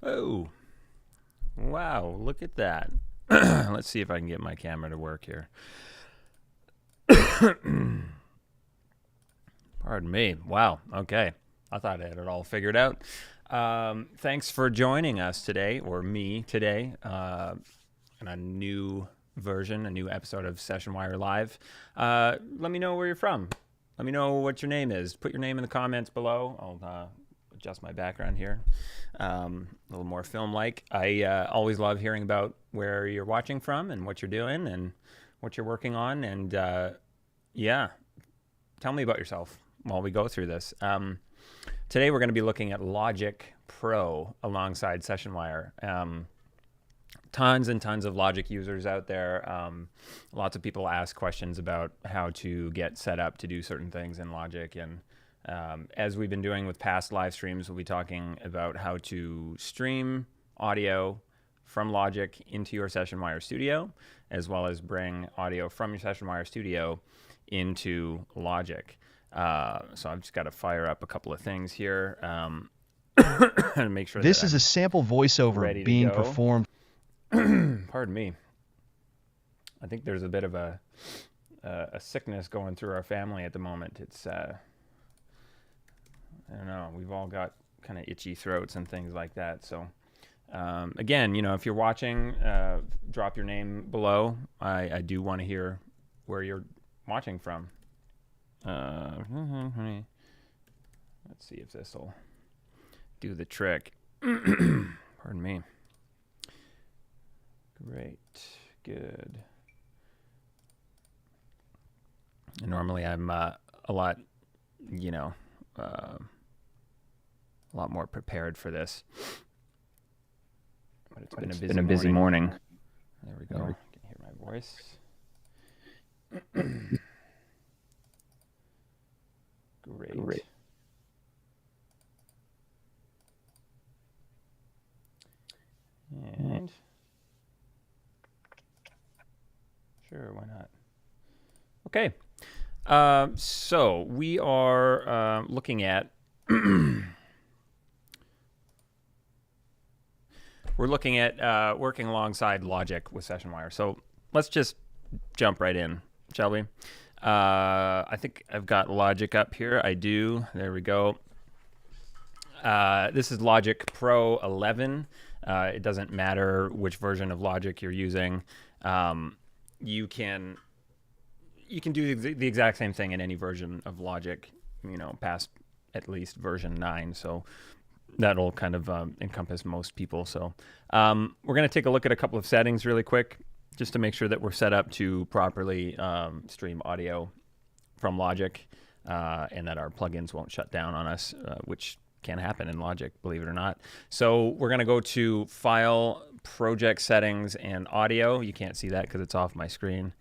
Oh, wow, look at that. Let's see if I can get my camera to work here. Pardon me. Wow, okay. I thought I had it all figured out. Thanks for joining us today, or me today, in a new version, a new episode of Sessionwire Live. Let me know where you're from. Let me know what your name is. Put your name in the comments below. I'll adjust my background here. A little more film-like. I always love hearing about where you're watching from and what you're doing and what you're working on. And yeah, tell me about yourself while we go through this. Today we're going to be looking at Logic Pro alongside Sessionwire. tons and tons of Logic users out there. Lots of people ask questions about how to get set up to do certain things in Logic. And as we've been doing with past live streams, we'll be talking about how to stream audio from Logic into your Sessionwire Studio, as well as bring audio from your Sessionwire Studio into Logic. So I've just got to fire up a couple of things here and make sure this is a sample voiceover being performed. Pardon me. I think there's a bit of a sickness going through our family at the moment. It's I don't know. We've all got kind of itchy throats and things like that. So again, if you're watching, drop your name below. I do want to hear where you're watching from. Let's see if this will do the trick. Pardon me. Great. Good. And normally I'm a lot more prepared for this. But it's been a busy morning. There we go. You can hear my voice. Great. And sure, why not? Okay. So we are looking at working alongside Logic with Sessionwire. So let's just jump right in, shall we? I think I've got Logic up here. I do. There we go. This is Logic Pro 11. It doesn't matter which version of Logic you're using. You can do the exact same thing in any version of Logic, past at least version 9. So that'll kind of encompass most people. So we're going to take a look at a couple of settings really quick, just to make sure that we're set up to properly stream audio from Logic and that our plugins won't shut down on us, which can happen in Logic, believe it or not. So we're going to go to File, Project Settings, and Audio. You can't see that because it's off my screen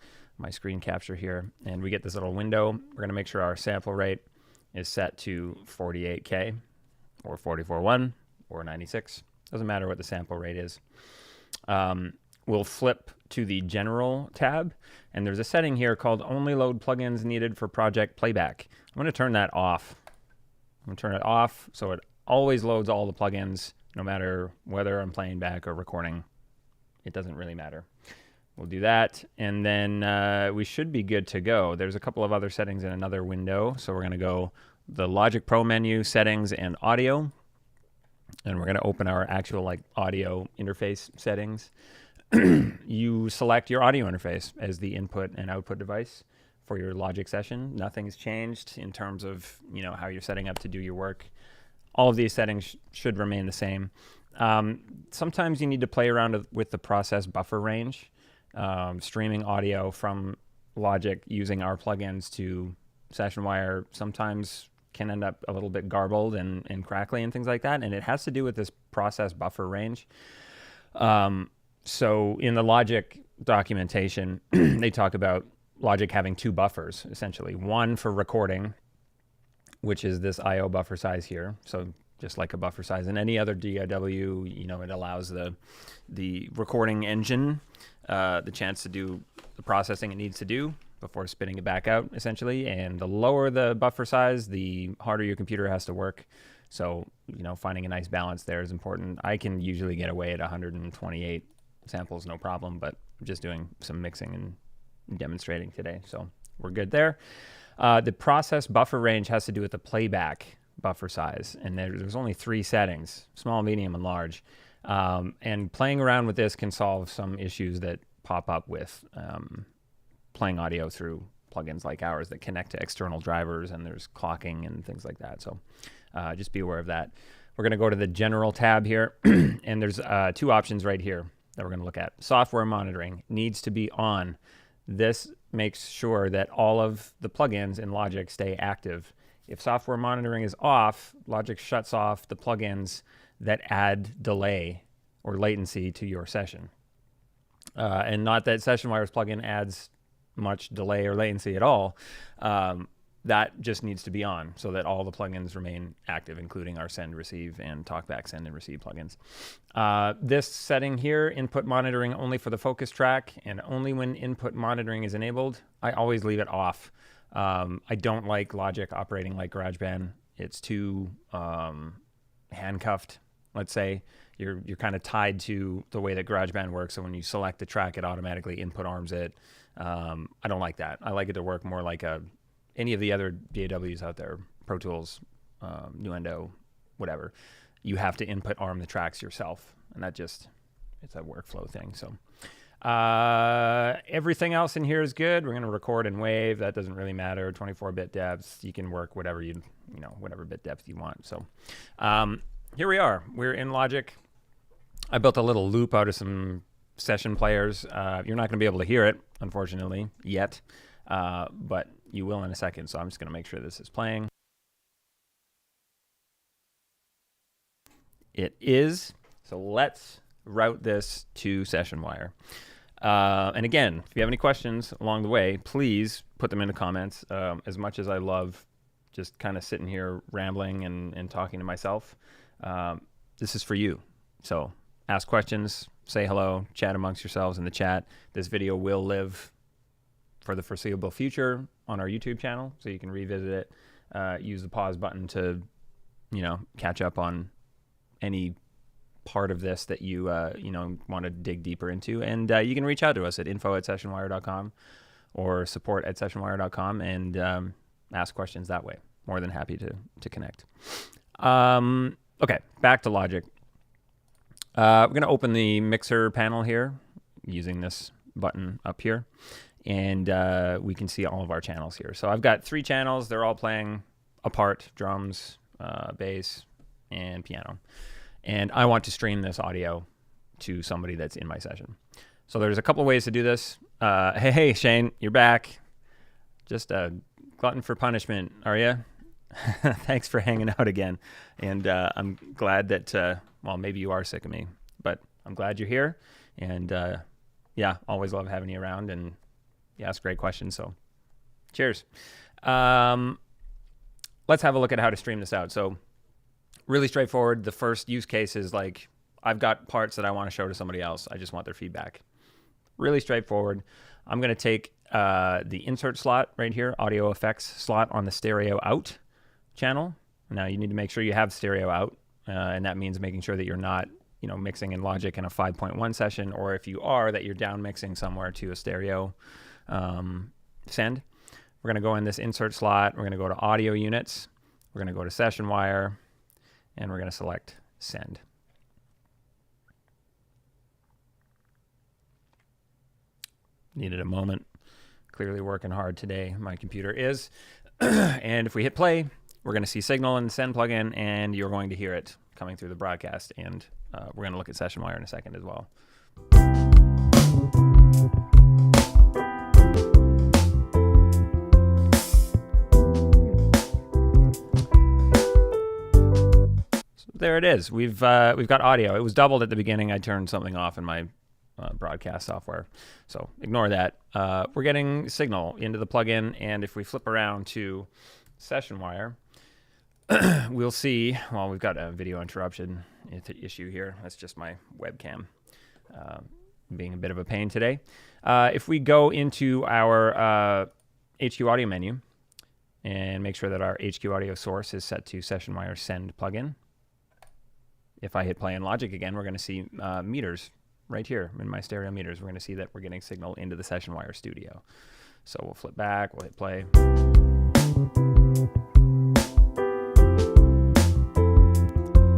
capture here. And we get this little window. We're going to make sure our sample rate is set to 48K or 44.1 or 96. Doesn't matter what the sample rate is. We'll flip to the General tab, and there's a setting here called Only Load Plugins Needed for Project Playback. I'm going to turn that off. I'm going to turn it off so it always loads all the plugins, no matter whether I'm playing back or recording. It doesn't really matter. We'll do that, and then we should be good to go. There's a couple of other settings in another window, so we're going to go the Logic Pro menu, Settings, and Audio, and we're going to open our actual audio interface settings. You select your audio interface as the input and output device for your Logic session. Nothing's changed in terms of how you're setting up to do your work. All of these settings should remain the same. Sometimes you need to play around with the process buffer range. Streaming audio from Logic using our plugins to Sessionwire sometimes can end up a little bit garbled and crackly and things like that, and it has to do with this process buffer range. So in the Logic documentation, they talk about Logic having two buffers, essentially. One for recording, which is this I/O buffer size here. So just like a buffer size in any other DAW, it allows the recording engine the chance to do the processing it needs to do before spitting it back out, essentially. And the lower the buffer size, the harder your computer has to work. So, finding a nice balance there is important. I can usually get away at 128 samples, no problem, but I'm just doing some mixing and demonstrating today. So we're good there. The process buffer range has to do with the playback buffer size, and there's only 3 settings: small, medium, and large. And playing around with this can solve some issues that pop up with playing audio through plugins like ours that connect to external drivers, and there's clocking and things like that. So just be aware of that. We're going to go to the General tab here, and there's 2 options right here that we're going to look at. Software monitoring needs to be on. This makes sure that all of the plugins in Logic stay active. If software monitoring is off, Logic shuts off the plugins that add delay or latency to your session. And not that Sessionwire's plugin adds much delay or latency at all. That just needs to be on so that all the plugins remain active, including our send, receive, and Talkback send and receive plugins. This setting here, input monitoring only for the focus track and only when input monitoring is enabled, I always leave it off. I don't like Logic operating like GarageBand. It's too handcuffed, let's say. You're kind of tied to the way that GarageBand works. So when you select the track, it automatically input arms it. I don't like that. I like it to work more like any of the other DAWs out there, Pro Tools, Nuendo, whatever. You have to input arm the tracks yourself. And that just, it's a workflow thing. So everything else in here is good. We're going to record in Wave. That doesn't really matter. 24-bit depths. You can work whatever whatever bit depth you want. So here we are. We're in Logic. I built a little loop out of some session players. You're not going to be able to hear it, unfortunately, yet. But you will in a second. So I'm just going to make sure this is playing. It is. So let's route this to Sessionwire. And again, if you have any questions along the way, please put them in the comments. As much as I love just kind of sitting here rambling and talking to myself, this is for you. So ask questions, say hello, chat amongst yourselves in the chat. This video will live for the foreseeable future on our YouTube channel, so you can revisit it. Use the pause button to, catch up on any part of this that you want to dig deeper into. And you can reach out to us at info@sessionwire.com or support@sessionwire.com and ask questions that way. More than happy to connect. Okay, back to Logic. We're going to open the mixer panel here using this button up here. And we can see all of our channels here. So I've got 3 channels. They're all playing apart: drums, bass, and piano. And I want to stream this audio to somebody that's in my session. So there's a couple of ways to do this. Hey, Shane, you're back. Just a glutton for punishment, are you? Thanks for hanging out again. And I'm glad that, maybe you are sick of me, but I'm glad you're here. And yeah, always love having you around, and you ask great questions. So cheers. Let's have a look at how to stream this out. So really straightforward. The first use case is like, I've got parts that I want to show to somebody else. I just want their feedback. Really straightforward. I'm going to take the insert slot right here, audio effects slot on the stereo out channel. Now you need to make sure you have stereo out, and that means making sure that you're not, mixing in Logic in a 5.1 session, or if you are, that you're down mixing somewhere to a stereo send. We're going to go in this insert slot. We're going to go to audio units. We're going to go to Sessionwire, and we're going to select send. Needed a moment. Clearly working hard today. My computer is. And if we hit play, we're going to see signal in the send plugin, and you're going to hear it coming through the broadcast. And we're going to look at Sessionwire in a second as well. There it is. We've got audio. It was doubled at the beginning. I turned something off in my broadcast software, so ignore that. We're getting signal into the plugin, and if we flip around to Sessionwire, we'll see. Well, we've got a video interruption issue here. That's just my webcam being a bit of a pain today. If we go into our HQ audio menu and make sure that our HQ audio source is set to Sessionwire send plugin. If I hit play in Logic again, we're going to see meters right here in my stereo meters. We're going to see that we're getting signal into the Sessionwire Studio. So we'll flip back, we'll hit play.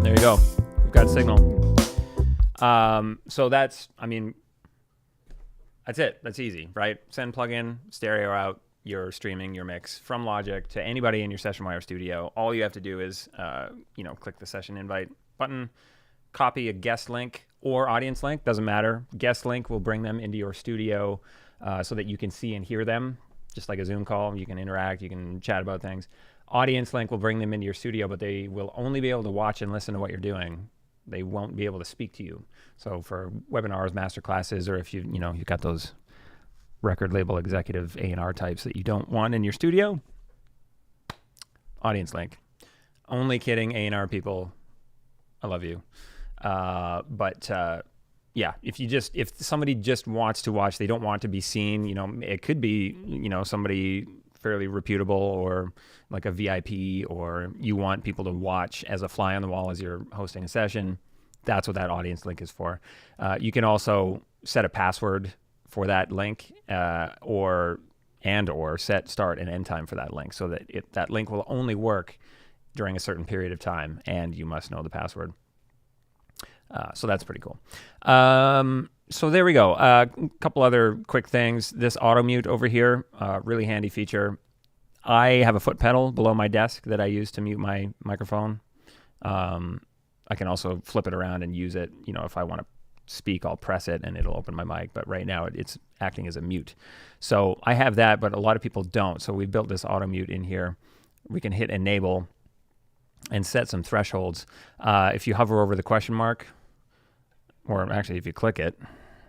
There you go. We've got signal. So that's it. That's easy, right? Send plugin, stereo out, you're streaming your mix from Logic to anybody in your Sessionwire Studio. All you have to do is, click the session invite button, copy a guest link or audience link, doesn't matter. Guest link will bring them into your studio so that you can see and hear them, just like a Zoom call. You can interact, you can chat about things. Audience link will bring them into your studio, but they will only be able to watch and listen to what you're doing They won't be able to speak to you. So for webinars, master classes, or if you've got those record label executive A&R types that you don't want in your studio, audience link. Only kidding, A&R people. I love you. Yeah, if somebody just wants to watch, they don't want to be seen, it could be, somebody fairly reputable or like a VIP, or you want people to watch as a fly on the wall as you're hosting a session. That's what that audience link is for. You can also set a password for that link, or set start and end time for that link, so that that link will only work during a certain period of time, and you must know the password. So that's pretty cool. So there we go. A couple other quick things. This Automute over here, really handy feature. I have a foot pedal below my desk that I use to mute my microphone. I can also flip it around and use it. If I want to speak, I'll press it and it'll open my mic. But right now it's acting as a mute. So I have that, but a lot of people don't. So we built this Automute in here. We can hit enable and set some thresholds. If you hover over the question mark, or actually if you click it,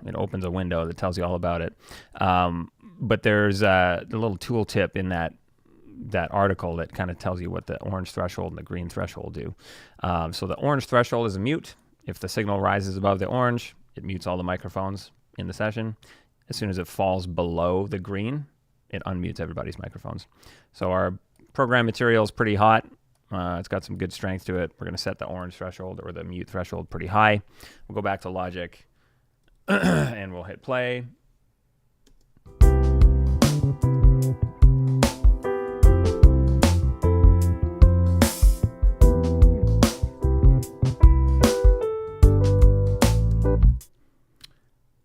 it opens a window that tells you all about it. But there's the little tool tip in that article that kind of tells you what the orange threshold and the green threshold do. So the orange threshold is a mute. If the signal rises above the orange, it mutes all the microphones in the session. As soon as it falls below the green, it unmutes everybody's microphones. So our program material is pretty hot. It's got some good strength to it. We're going to set the orange threshold or the mute threshold pretty high. We'll go back to Logic and we'll hit play.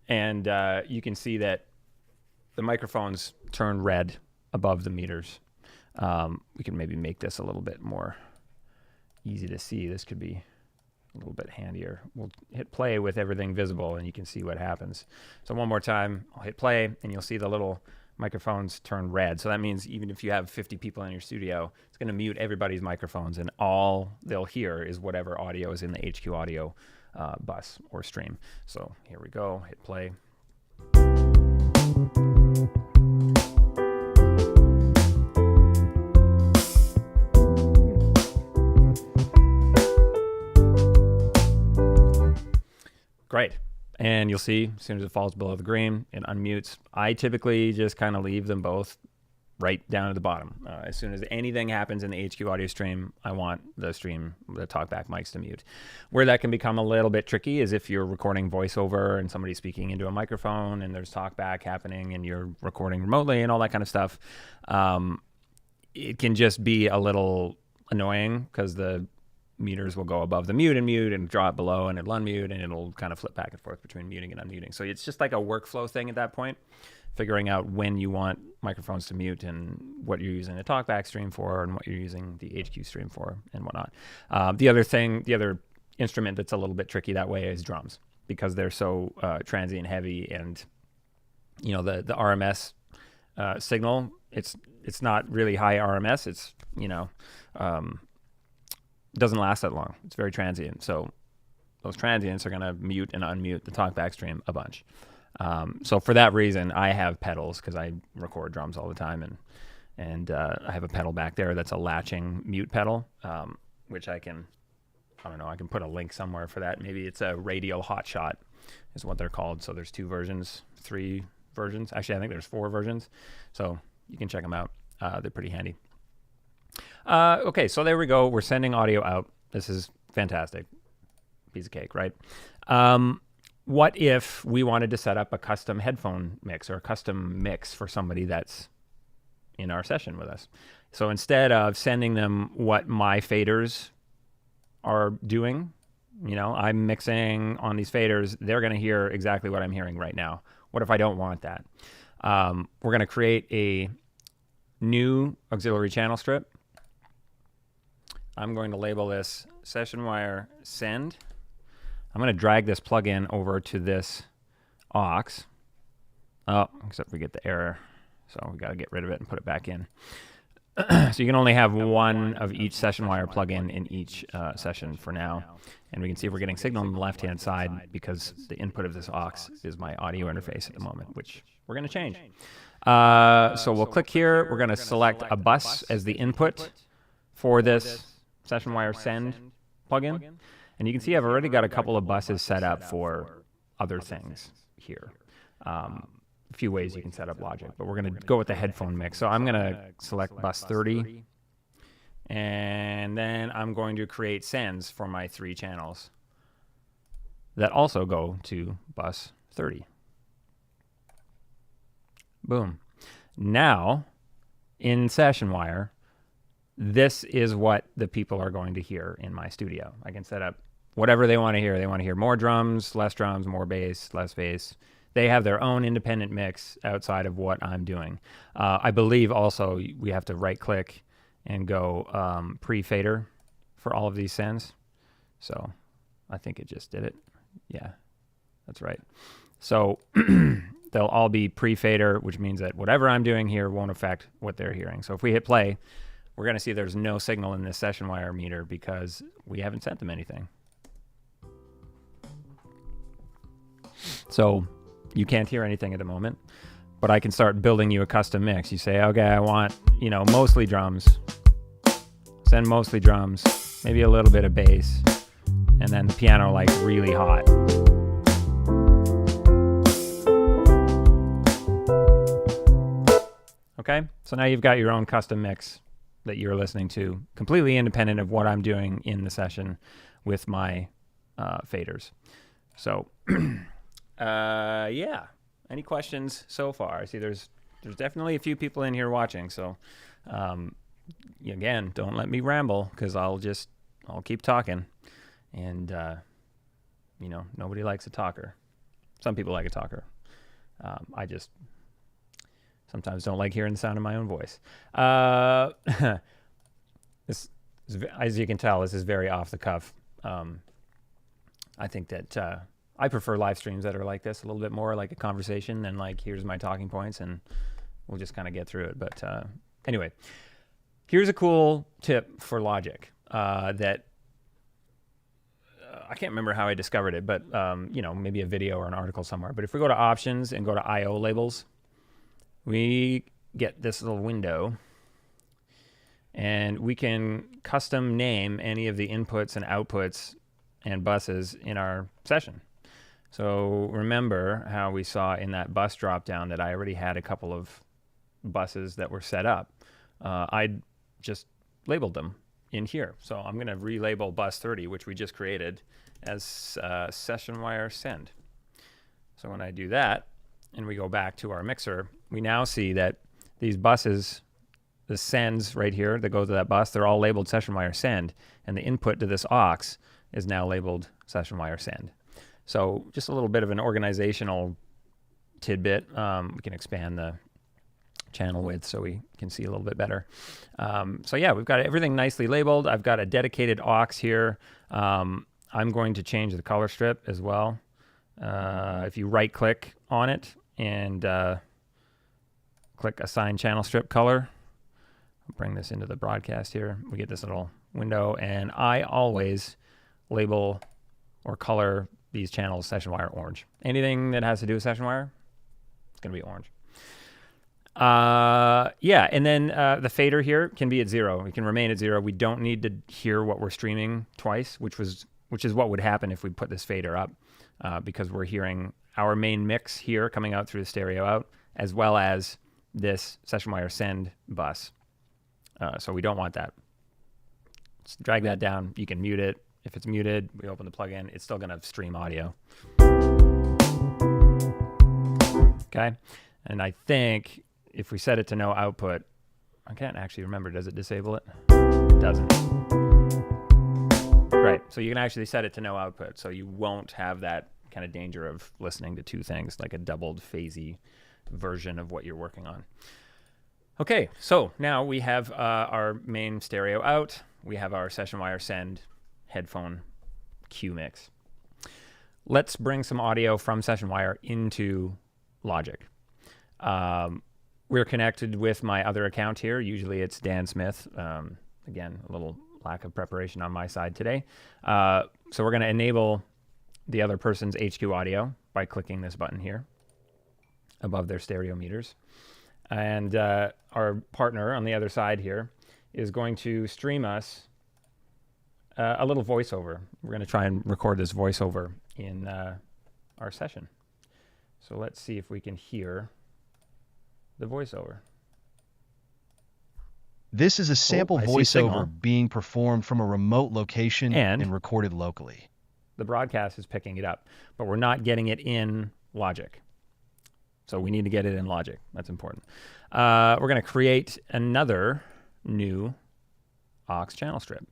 And you can see that the microphones turn red above the meters. We can maybe make this a little bit more easy to see. This could be a little bit handier. We'll hit play with everything visible and you can see what happens. So one more time, I'll hit play and you'll see the little microphones turn red. So that means even if you have 50 people in your studio, it's going to mute everybody's microphones and all they'll hear is whatever audio is in the HQ audio bus or stream. So here we go, hit play. Great. And you'll see as soon as it falls below the green, it unmutes. I typically just kind of leave them both right down at the bottom. As soon as anything happens in the HQ audio stream, I want the Talkback mics to mute. Where that can become a little bit tricky is if you're recording voiceover and somebody's speaking into a microphone and there's Talkback happening and you're recording remotely and all that kind of stuff. It can just be a little annoying because the meters will go above the mute and draw it below and it'll unmute and it'll kind of flip back and forth between muting and unmuting. So it's just like a workflow thing at that point, figuring out when you want microphones to mute and what you're using the Talkback stream for and what you're using the HQ stream for and whatnot. The other instrument that's a little bit tricky that way is drums, because they're so transient heavy, and the RMS signal, it's not really high RMS. It's doesn't last that long. It's very transient. So those transients are going to mute and unmute the Talkback stream a bunch. So for that reason, I have pedals because I record drums all the time, and I have a pedal back there that's a latching mute pedal, which I can put a link somewhere for that. Maybe it's a radial hotshot is what they're called. So there's 3 versions. Actually, I think there's 4 versions. So you can check them out. They're pretty handy. Okay, so there we go. We're sending audio out. This is fantastic. Piece of cake, right? What if we wanted to set up a custom headphone mix or a custom mix for somebody that's in our session with us? So instead of sending them what my faders are doing, I'm mixing on these faders, they're going to hear exactly what I'm hearing right now. What if I don't want that? We're going to create a new auxiliary channel strip. I'm going to label this Sessionwire Send. I'm going to drag this plugin over to this aux. Oh, except we get the error. So we got to get rid of it and put it back in. So you can only have one of each Sessionwire plugin in each session for now. And we can see we're getting signal on the left-hand side because the input of this aux is my audio interface at the moment, which we're going to change. So we'll click here. We're going to select a bus as the input for this Sessionwire Send plugin. And you can see I've already got a couple of buses set up for other things here. A few ways you can set up Logic, but we're going to go with the headphone mix. So I'm going to select bus 30. And then I'm going to create sends for my 3 channels that also go to bus 30. Boom. Now, in Sessionwire, this is what the people are going to hear in my studio. I can set up whatever they want to hear. They want to hear more drums, more bass, less bass. They have their own independent mix outside of what I'm doing. I believe also we have to right-click and go pre-fader for all of these sends. So I think it just did it. Yeah, that's right. So they'll all be pre-fader, which means that whatever I'm doing here won't affect what they're hearing. So if we hit play, we're going to see there's no signal in this Sessionwire meter because we haven't sent them anything. So you can't hear anything at the moment, but I can start building you a custom mix. You say, okay, I want, mostly drums. Send mostly drums, maybe a little bit of bass, and then the piano like really hot. Okay, so now you've got your own custom mix that you're listening to, completely independent of what I'm doing in the session with my faders. So, yeah. Any questions so far? I see there's definitely a few people in here watching. So, again, don't let me ramble because I'll keep talking, and nobody likes a talker. Some people like a talker. I just sometimes don't like hearing the sound of my own voice. This, as you can tell, this is very off the cuff. I think that I prefer live streams that are like this, a little bit more like a conversation than like, here's my talking points, and we'll just kind of get through it. But anyway, here's a cool tip for Logic that I can't remember how I discovered it, but maybe a video or an article somewhere. But if we go to options and go to I/O labels, we get this little window, and we can custom name any of the inputs and outputs and buses in our session. So remember how we saw in that bus dropdown that I already had a couple of buses that were set up. I just labeled them in here. So I'm going to relabel bus 30, which we just created, as Sessionwire Send. So when I do that and we go back to our mixer, we now see that these buses, the sends right here that go to that bus, they're all labeled Sessionwire Send, and the input to this aux is now labeled Sessionwire Send. So just a little bit of an organizational tidbit. We can expand the channel width so we can see a little bit better. So yeah, we've got everything nicely labeled. I've got a dedicated aux here. I'm going to change the color strip as well. If you right click on it and click assign channel strip color, I'll bring this into the broadcast here. We get this little window, and I always label or color these channels Sessionwire orange. Anything that has to do with Sessionwire, it's going to be orange. Yeah, and then the fader here can be at 0. It can remain at 0. We don't need to hear what we're streaming twice, which is what would happen if we put this fader up, because we're hearing our main mix here coming out through the stereo out, as well as this Sessionwire Send bus. So we don't want that. Let's drag that down. You can mute it. If it's muted, we open the plugin, it's still going to stream audio. Okay, and I think if we set it to no output, I can't actually remember, does it disable it? It doesn't. Right, so you can actually set it to no output, so you won't have that kind of danger of listening to two things, like a doubled phasey version of what you're working on. Okay, so now we have our main stereo out. We have our Sessionwire Send headphone Q mix. Let's bring some audio from Sessionwire into Logic. we're connected with my other account here. Usually it's Dan Smith. Again, a little lack of preparation on my side today. So we're going to enable the other person's HQ audio by clicking this button here above their stereo meters. And our partner on the other side here is going to stream us a little voiceover. We're going to try and record this voiceover in our session. So let's see if we can hear the voiceover. This is a sample voiceover being performed from a remote location and recorded locally. The broadcast is picking it up, but we're not getting it in Logic. So we need to get it in Logic. That's important. We're going to create another new aux channel strip.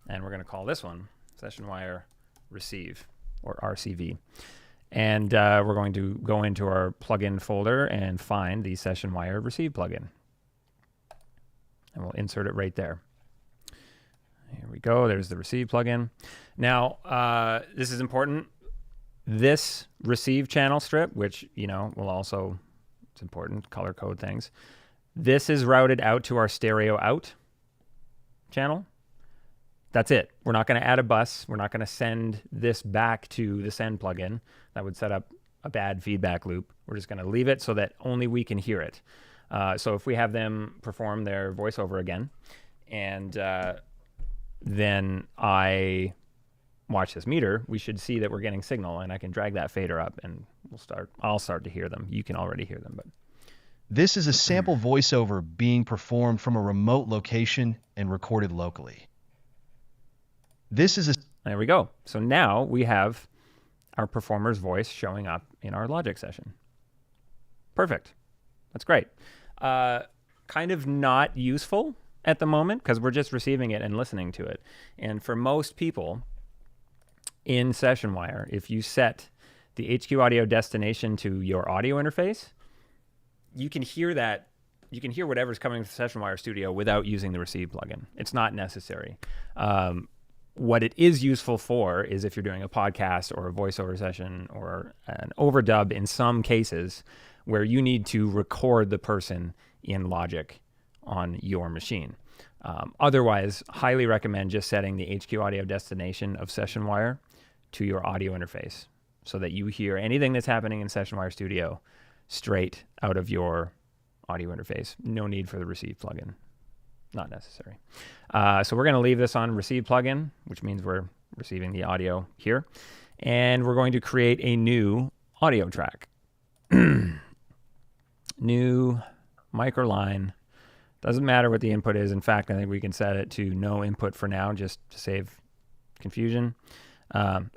And we're going to call this one Sessionwire Receive, or RCV. And we're going to go into our plugin folder and find the Sessionwire Receive plugin. And we'll insert it right there. Here we go. There's the Receive plugin. Now, this is important. This Receive channel strip, which, you know, will also, it's important, color code things. This is routed out to our stereo out channel. That's it. We're not going to add a bus. We're not going to send this back to the send plugin. That would set up a bad feedback loop. We're just going to leave it so that only we can hear it. So if we have them perform their voiceover again, and then I watch this meter, we should see that we're getting signal, and I can drag that fader up, and I'll start to hear them. You can already hear them, but this is a sample voiceover being performed from a remote location and recorded locally. There we go. So now we have our performer's voice showing up in our Logic session. Perfect. That's great. Kind of not useful at the moment because we're just receiving it and listening to it. And for most people in Sessionwire, if you set the HQ audio destination to your audio interface, you can hear that. You can hear whatever's coming from Sessionwire Studio without using the Receive plugin. It's not necessary. What it is useful for is if you're doing a podcast or a voiceover session or an overdub in some cases where you need to record the person in Logic on your machine. Otherwise, highly recommend just setting the HQ audio destination of Sessionwire to your audio interface so that you hear anything that's happening in Sessionwire Studio straight out of your audio interface. No need for the Receive plugin. Not necessary. So we're going to leave this on Receive plugin, which means we're receiving the audio here. And we're going to create a new audio track. New microline. Doesn't matter what the input is. In fact, I think we can set it to no input for now, just to save confusion.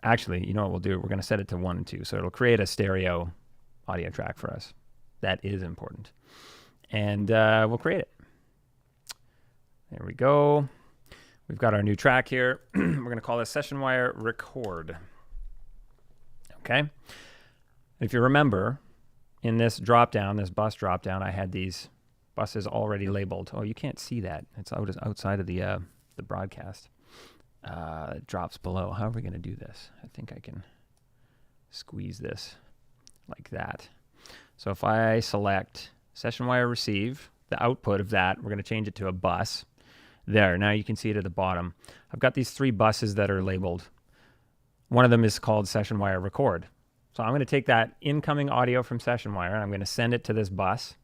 Actually, you know what we'll do? We're going to set it to 1 and 2. So it'll create a stereo audio track for us. That is important. And we'll create it. There we go. We've got our new track here. We're going to call this Sessionwire Record. Okay. If you remember, in this dropdown, this bus dropdown, I had these buses already labeled. Oh, you can't see that. It's outside of the broadcast. It drops below. How are we going to do this? I think I can squeeze this like that. So if I select Sessionwire Receive, the output of that, we're going to change it to a bus. There, now you can see it at the bottom. I've got these 3 buses that are labeled. One of them is called Sessionwire Record. So I'm going to take that incoming audio from Sessionwire and I'm going to send it to this bus.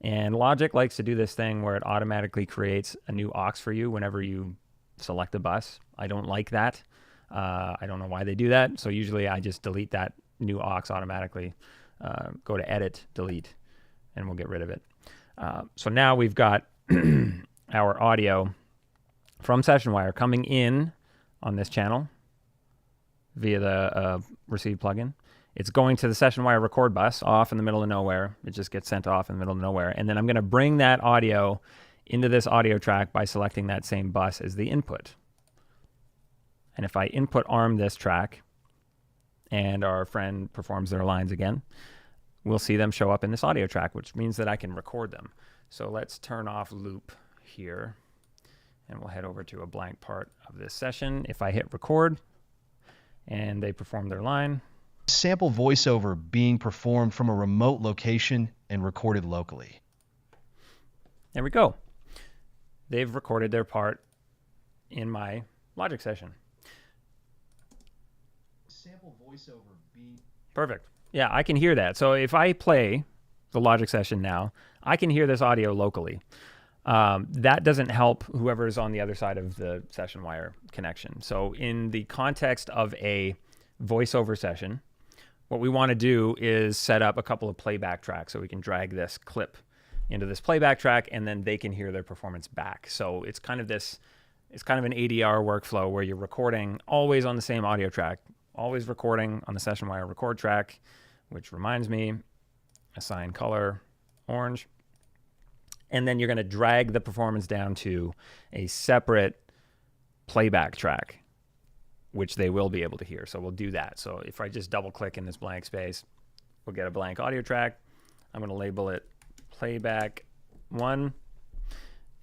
And Logic likes to do this thing where it automatically creates a new aux for you whenever you select a bus. I don't like that. I don't know why they do that. So usually I just delete that new aux automatically. Go to Edit, Delete, and we'll get rid of it. So now we've got our audio from Sessionwire coming in on this channel via the Receive plugin. It's going to the Sessionwire Record bus off in the middle of nowhere. It just gets sent off in the middle of nowhere. And then I'm going to bring that audio into this audio track by selecting that same bus as the input. And if I input arm this track and our friend performs their lines again, we'll see them show up in this audio track, which means that I can record them. So let's turn off loop here and we'll head over to a blank part of this session. If I hit record and they perform their line, Sample voiceover being performed from a remote location and recorded locally. There we go. They've recorded their part in my Logic session. Sample voiceover being... Perfect. Yeah, I can hear that. So if I play the Logic session now, I can hear this audio locally. That doesn't help whoever's on the other side of the Sessionwire connection. So in the context of a voiceover session, what we want to do is set up a couple of playback tracks so we can drag this clip into this playback track and then they can hear their performance back. So it's kind of an ADR workflow where you're recording always on the same audio track, always recording on the Sessionwire record track, which reminds me, assign color orange. And then you're going to drag the performance down to a separate playback track, which they will be able to hear. So we'll do that. So if I just double click in this blank space, we'll get a blank audio track. I'm going to label it playback 1.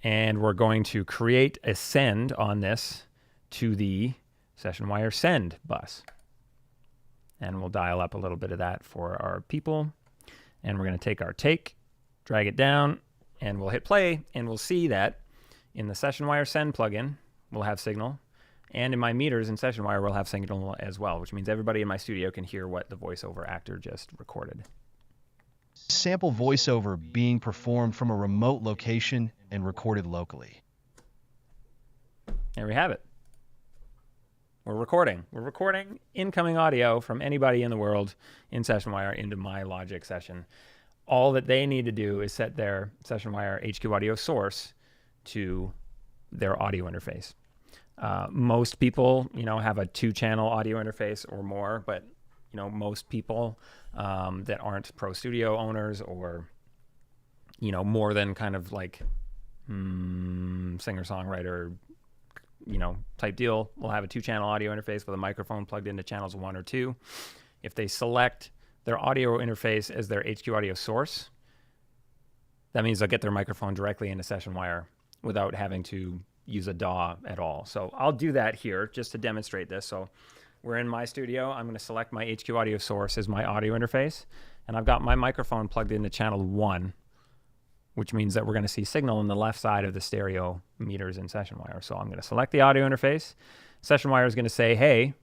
And we're going to create a send on this to the Sessionwire send bus. And we'll dial up a little bit of that for our people. And we're going to take our take, drag it down, and we'll hit play. And we'll see that in the Sessionwire send plugin, we'll have signal. And in my meters in Sessionwire, we'll have signal as well, which means everybody in my studio can hear what the voiceover actor just recorded. Sample voiceover being performed from a remote location and recorded locally. There we have it. We're recording. We're recording incoming audio from anybody in the world in Sessionwire into my Logic session. All that they need to do is set their Sessionwire HQ audio source to their audio interface. Most people, have a 2-channel audio interface or more, but most people that aren't Pro Studio owners or more than kind of like singer-songwriter type deal will have a 2-channel audio interface with a microphone plugged into channels 1 or 2. If they select their audio interface as their HQ audio source, that means they'll get their microphone directly into Sessionwire without having to use a DAW at all. So I'll do that here just to demonstrate this. So we're in my studio. I'm going to select my HQ audio source as my audio interface, and I've got my microphone plugged into channel 1, which means that we're going to see signal on the left side of the stereo meters in Sessionwire. So I'm going to select the audio interface. Sessionwire is going to say, hey,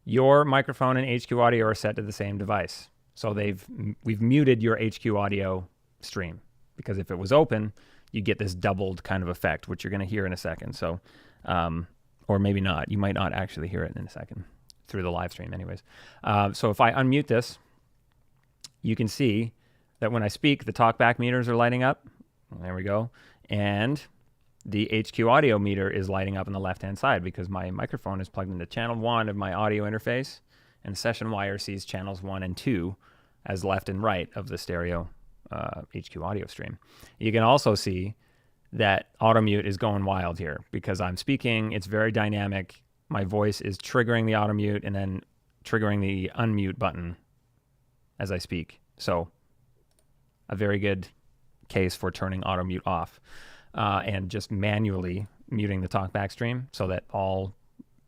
your microphone and HQ audio are set to the same device. So we've muted your HQ audio stream, because if it was open, you get this doubled kind of effect, which you're going to hear in a second. So, or maybe not. You might not actually hear it in a second through the live stream anyways. So if I unmute this, you can see that when I speak, the Talkback meters are lighting up. There we go. And the HQ audio meter is lighting up on the left-hand side because my microphone is plugged into channel 1 of my audio interface, and Sessionwire sees channels 1 and 2 as left and right of the stereo HQ audio stream. You can also see that Automute is going wild here because I'm speaking. It's very dynamic. My voice is triggering the Automute and then triggering the unmute button as I speak. So a very good case for turning Automute off and just manually muting the Talkback stream so that all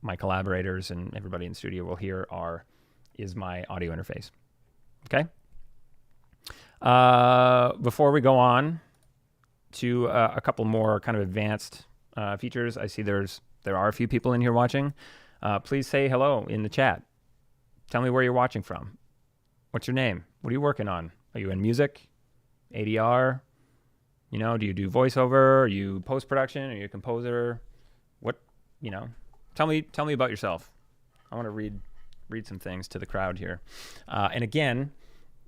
my collaborators and everybody in the studio will hear is my audio interface. Okay? Before we go on to a couple more kind of advanced features, I see there are a few people in here watching. Please say hello in the chat. Tell me where you're watching from. What's your name? What are you working on? Are you in music, ADR? Do you do voiceover? Are you post-production? Are you a composer? What, tell me about yourself. I want to read some things to the crowd here. And again,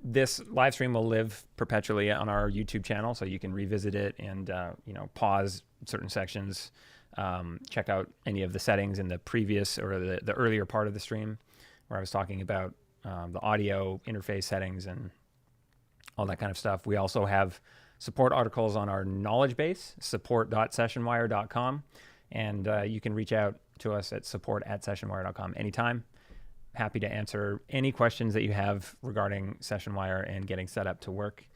this live stream will live perpetually on our YouTube channel, so you can revisit it and pause certain sections, check out any of the settings in the previous or the earlier part of the stream where I was talking about the audio interface settings and all that kind of stuff. We also have support articles on our knowledge base, support.sessionwire.com, and you can reach out to us at support@sessionwire.com anytime. Happy to answer any questions that you have regarding Sessionwire and getting set up to work.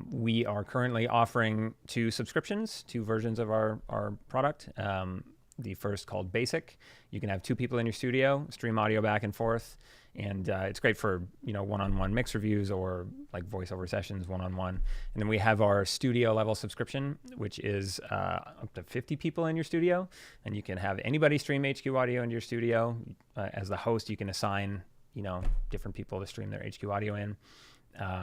We are currently offering 2 subscriptions, 2 versions of our product. The first called Basic. You can have 2 people in your studio, stream audio back and forth, And it's great for, one-on-one mix reviews or like voiceover sessions one-on-one. And then we have our studio level subscription, which is up to 50 people in your studio. And you can have anybody stream HQ audio into your studio. As the host, you can assign, different people to stream their HQ audio in.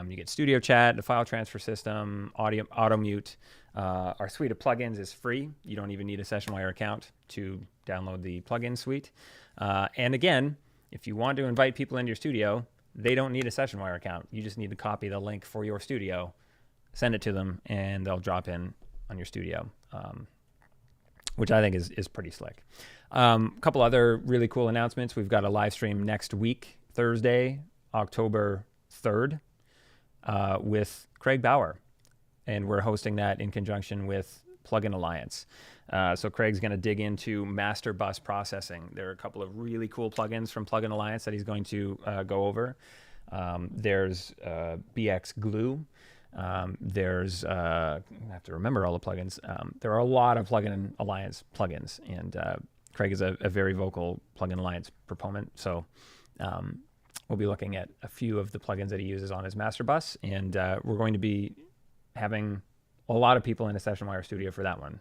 You get studio chat, the file transfer system, Automute. Our suite of plugins is free. You don't even need a Sessionwire account to download the plugin suite. And again, if you want to invite people into your studio, they don't need a Sessionwire account. You just need to copy the link for your studio, send it to them, and they'll drop in on your studio, which I think is pretty slick. A couple other really cool announcements. We've got a live stream next week, Thursday, October 3rd, with Craig Bauer. And we're hosting that in conjunction with Plugin Alliance. So Craig's going to dig into master bus processing. There are a couple of really cool plugins from Plugin Alliance that he's going to go over. There's BX Glue. There's, I have to remember all the plugins. There are a lot of Plugin Alliance plugins, and Craig is a very vocal Plugin Alliance proponent. So we'll be looking at a few of the plugins that he uses on his master bus, and we're going to be having a lot of people in a Sessionwire Studio for that one.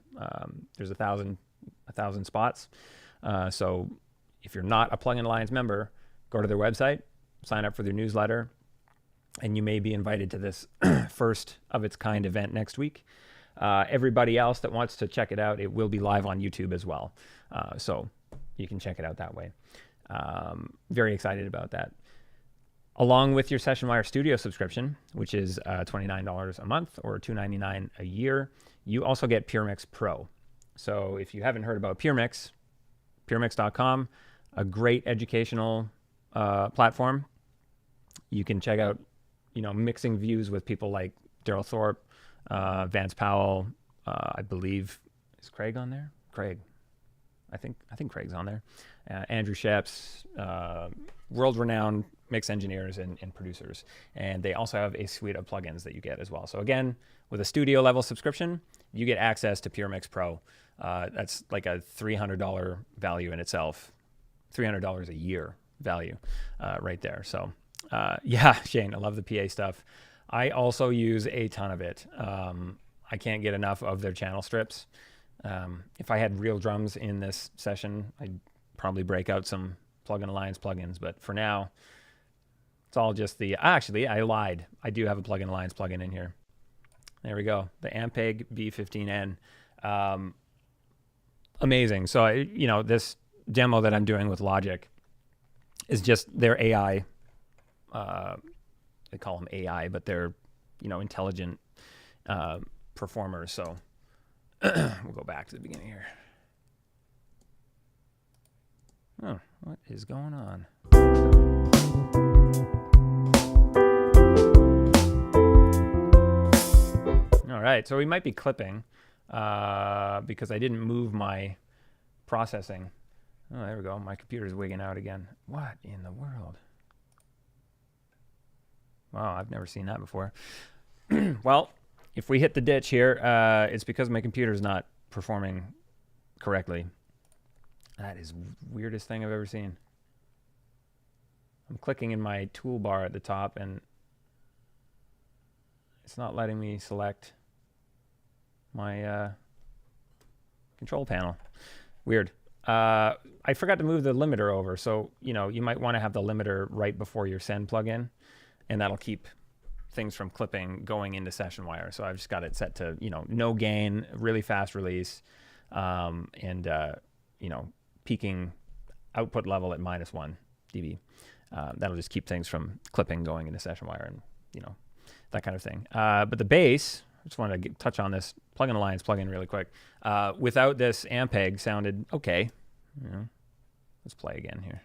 There's 1,000 spots. So if you're not a Plugin Alliance member, go to their website, sign up for their newsletter, and you may be invited to this first of its kind event next week. Everybody else that wants to check it out, it will be live on YouTube as well. So you can check it out that way. Very excited about that. Along with your Sessionwire Studio subscription, which is $29 a month or $299 a year, you also get PureMix Pro. So if you haven't heard about PureMix, puremix.com, a great educational platform. You can check out, mixing views with people like Daryl Thorpe, Vance Powell. I believe, is Craig on there? Craig. I think Craig's on there. Andrew Sheps, world-renowned mix engineers and producers. And they also have a suite of plugins that you get as well. So again, with a studio level subscription, you get access to PureMix Pro. That's like a $300 value in itself, $300 a year value right there. So yeah, Shane, I love the PA stuff. I also use a ton of it. I can't get enough of their channel strips. If I had real drums in this session, I'd probably break out some Plugin Alliance plugins, but for now, it's all just actually, I lied. I do have a Plugin Alliance plugin in here. There we go. The Ampeg B15N. Amazing. So, this demo that I'm doing with Logic is just their AI. They call them AI, but they're, intelligent performers. So we'll go back to the beginning here. Oh, what is going on? All right, so we might be clipping because I didn't move my processing. Oh, there we go. My computer's wigging out again. What in the world? Wow, I've never seen that before. Well, if we hit the ditch here, it's because my computer's not performing correctly. That is the weirdest thing I've ever seen. I'm clicking in my toolbar at the top, and it's not letting me select my control panel. Weird. I forgot to move the limiter over, so you might want to have the limiter right before your send plugin, and that'll keep things from clipping going into Sessionwire. So I've just got it set to no gain, really fast release, and peaking output level at -1 dB. That'll just keep things from clipping going into Sessionwire and that kind of thing. But the bass, I just want to touch on this Plugin Alliance plugin really quick. Without this Ampeg, sounded okay. Let's play again here.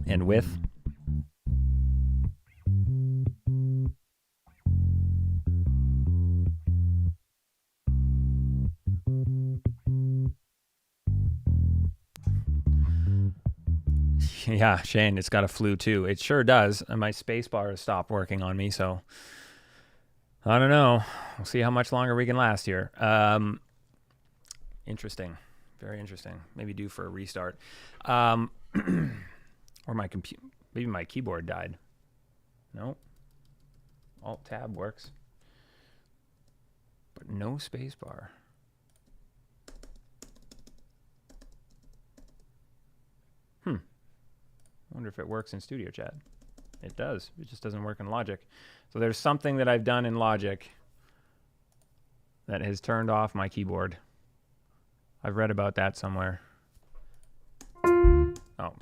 And with yeah, Shane, it's got a flu too. It sure does. And my space bar has stopped working on me, so I don't know. We'll see how much longer we can last here. Interesting. Very interesting. Maybe due for a restart. Or my computer. Maybe my keyboard died. No. Alt-Tab works. But no spacebar. I wonder if it works in Studio Chat. It does. It just doesn't work in Logic. So there's something that I've done in Logic that has turned off my keyboard. I've read about that somewhere. Oh.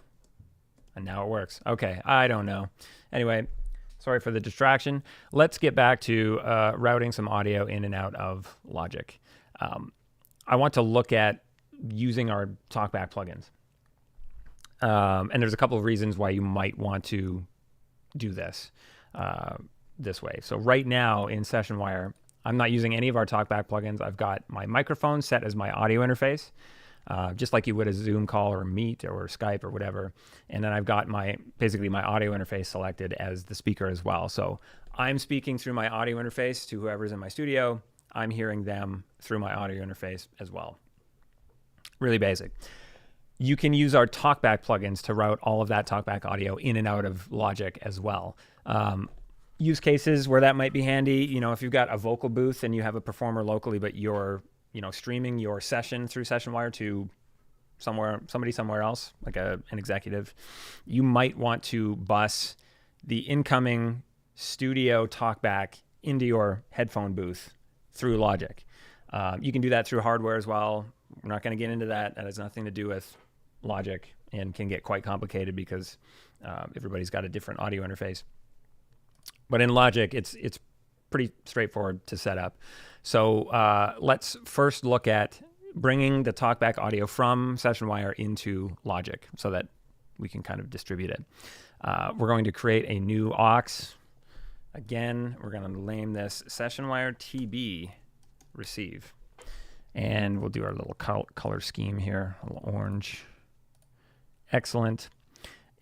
And now it works. Okay. I don't know. Anyway, sorry for the distraction. Let's get back to routing some audio in and out of Logic. I want to look at using our Talkback plugins. And there's a couple of reasons why you might want to do this this way. So right now in Sessionwire, I'm not using any of our Talkback plugins. I've got my microphone set as my audio interface, just like you would a Zoom call or Meet or Skype or whatever. And then I've got basically my audio interface selected as the speaker as well. So I'm speaking through my audio interface to whoever's in my studio. I'm hearing them through my audio interface as well. Really basic. You can use our Talkback plugins to route all of that Talkback audio in and out of Logic as well. Use cases where that might be handy, if you've got a vocal booth and you have a performer locally, but you're, streaming your session through Sessionwire to somebody somewhere else, like an executive, you might want to bus the incoming studio Talkback into your headphone booth through Logic. You can do that through hardware as well. We're not going to get into that. That has nothing to do with Logic and can get quite complicated because everybody's got a different audio interface. But in Logic, it's pretty straightforward to set up. So let's first look at bringing the Talkback audio from Sessionwire into Logic so that we can kind of distribute it. We're going to create a new aux. Again, we're going to name this Sessionwire TB receive. And we'll do our little color scheme here, a little orange. Excellent.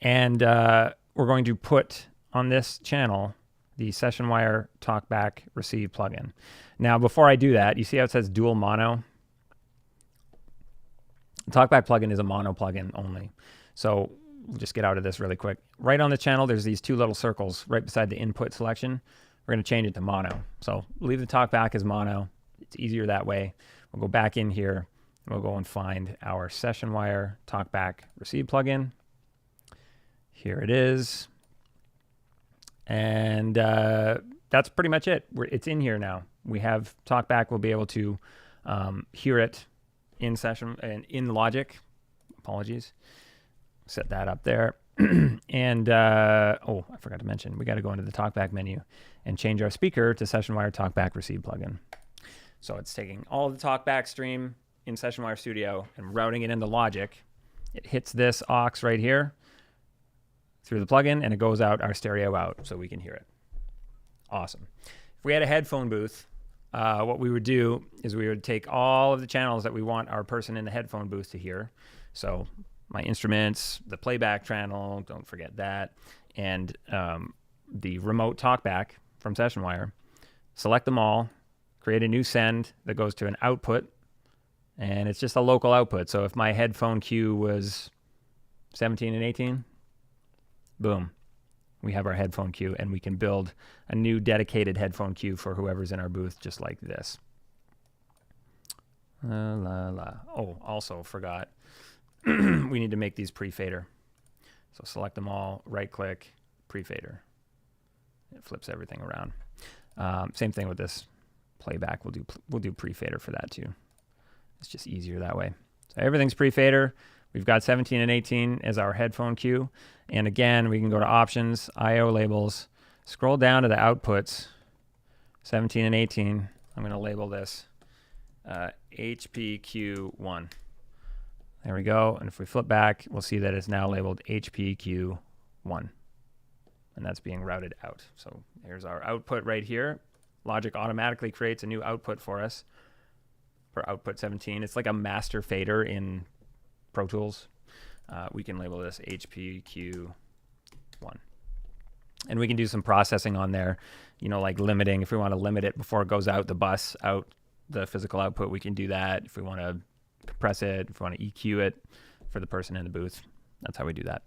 And we're going to put on this channel the Sessionwire Talkback Receive plugin. Now, before I do that, you see how it says dual mono? The Talkback plugin is a mono plugin only. So we'll just get out of this really quick. Right on the channel, there's these two little circles right beside the input selection. We're going to change it to mono. So leave the Talkback as mono. It's easier that way. We'll go back in here and we'll go and find our Sessionwire Talkback Receive plugin. Here it is. And that's pretty much it. It's in here now. We have Talkback. We'll be able to hear it in session and in Logic. Apologies. Set that up there. And I forgot to mention, we got to go into the Talkback menu and change our speaker to Sessionwire Talkback Receive plugin. So it's taking all of the Talkback stream in Sessionwire Studio and routing it into Logic. It hits this aux right here through the plugin, and it goes out our stereo out so we can hear it. Awesome. If we had a headphone booth, what we would do is we would take all of the channels that we want our person in the headphone booth to hear. So my instruments, the playback channel, don't forget that, and the remote Talkback from Sessionwire, select them all, create a new send that goes to an output, and it's just a local output. So if my headphone cue was 17 and 18, boom, we have our headphone cue, and we can build a new dedicated headphone cue for whoever's in our booth, just like this. Oh, also forgot, we need to make these pre-fader. So select them all, right-click, pre-fader. It flips everything around. Same thing with this playback. We'll do pre-fader for that too. It's just easier that way. So everything's pre-fader. We've got 17 and 18 as our headphone cue. And again, we can go to options, IO labels, scroll down to the outputs, 17 and 18. I'm going to label this HPQ1. There we go. And if we flip back, we'll see that it's now labeled HPQ1. And that's being routed out. So here's our output right here. Logic automatically creates a new output for us for output 17. It's like a master fader in Pro Tools. We can label this HPQ1. And we can do some processing on there, like limiting. If we want to limit it before it goes out the bus, out the physical output, we can do that. If we want to compress it, if we want to EQ it for the person in the booth, that's how we do that.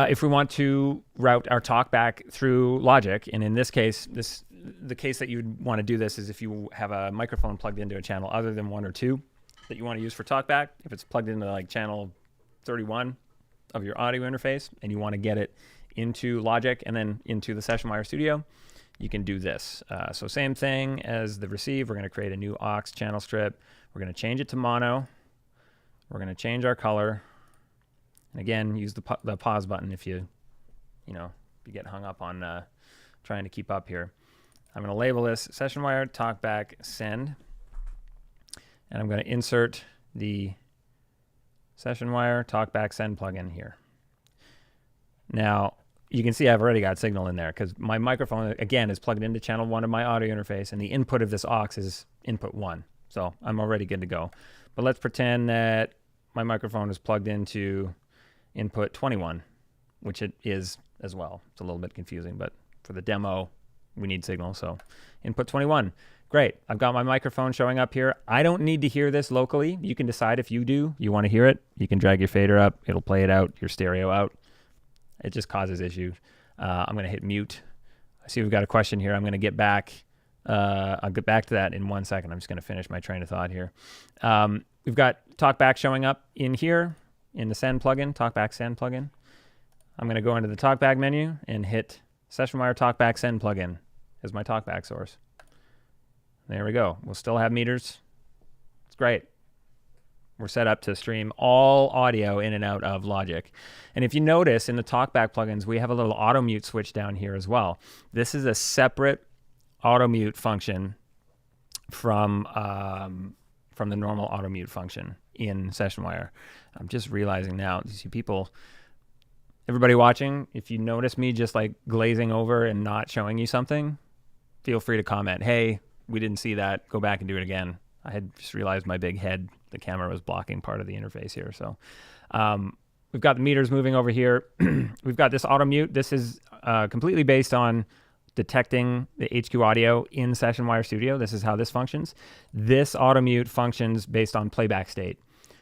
If we want to route our talkback through Logic, and in this case, the case that you'd want to do this is if you have a microphone plugged into a channel other than 1 or 2 that you want to use for talkback. If it's plugged into like channel 31 of your audio interface and you want to get it into Logic and then into the Sessionwire Studio, you can do this. So same thing as the receive. We're going to create a new aux channel strip. We're going to change it to mono. We're going to change our color. And again, use the pause button if you get hung up on trying to keep up here. I'm going to label this Sessionwire Talkback Send. And I'm going to insert the Sessionwire Talkback Send plugin here. Now, you can see I've already got signal in there because my microphone, again, is plugged into channel 1 of my audio interface, and the input of this aux is input 1. So I'm already good to go. But let's pretend that my microphone is plugged into input 21, which it is as well. It's a little bit confusing, but for the demo, we need signal. So input 21. Great. I've got my microphone showing up here. I don't need to hear this locally. You can decide if you want to hear it. You can drag your fader up. It'll play it out, your stereo out. It just causes issues. I'm going to hit mute. I see we've got a question here. I'm going to get back. I'll get back to that in 1 second. I'm just going to finish my train of thought here. We've got Talkback showing up in here in the Send plugin, Talkback Send plugin. I'm going to go into the Talkback menu and hit Sessionwire Talkback Send plugin as my Talkback source. There we go. We'll still have meters. It's great. We're set up to stream all audio in and out of Logic. And if you notice in the Talkback plugins, we have a little Automute switch down here as well. This is a separate Automute function from the normal Automute function in Sessionwire. I'm just realizing now, you see people, everybody watching, if you notice me just like glazing over and not showing you something, feel free to comment, hey, we didn't see that, go back and do it again. I had just realized my big head, the camera was blocking part of the interface here. So we've got the meters moving over here. We've got this Automute. This is completely based on detecting the HQ audio in Sessionwire Studio. This is how this functions. This Automute functions based on playback state.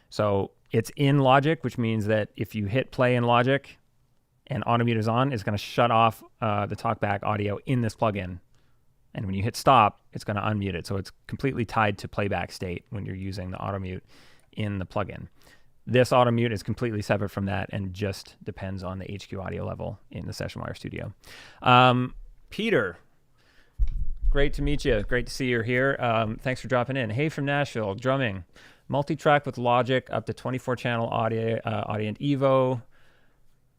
So it's in Logic, which means that if you hit play in Logic and Automute is on, it's going to shut off the Talkback audio in this plugin. And when you hit stop, it's going to unmute it. So it's completely tied to playback state when you're using the Automute in the plugin. This Automute is completely separate from that and just depends on the HQ audio level in the Sessionwire Studio. Peter, great to meet you. Great to see you're here. Thanks for dropping in. Hey from Nashville, drumming. Multi-track with Logic, up to 24-channel Audient Evo.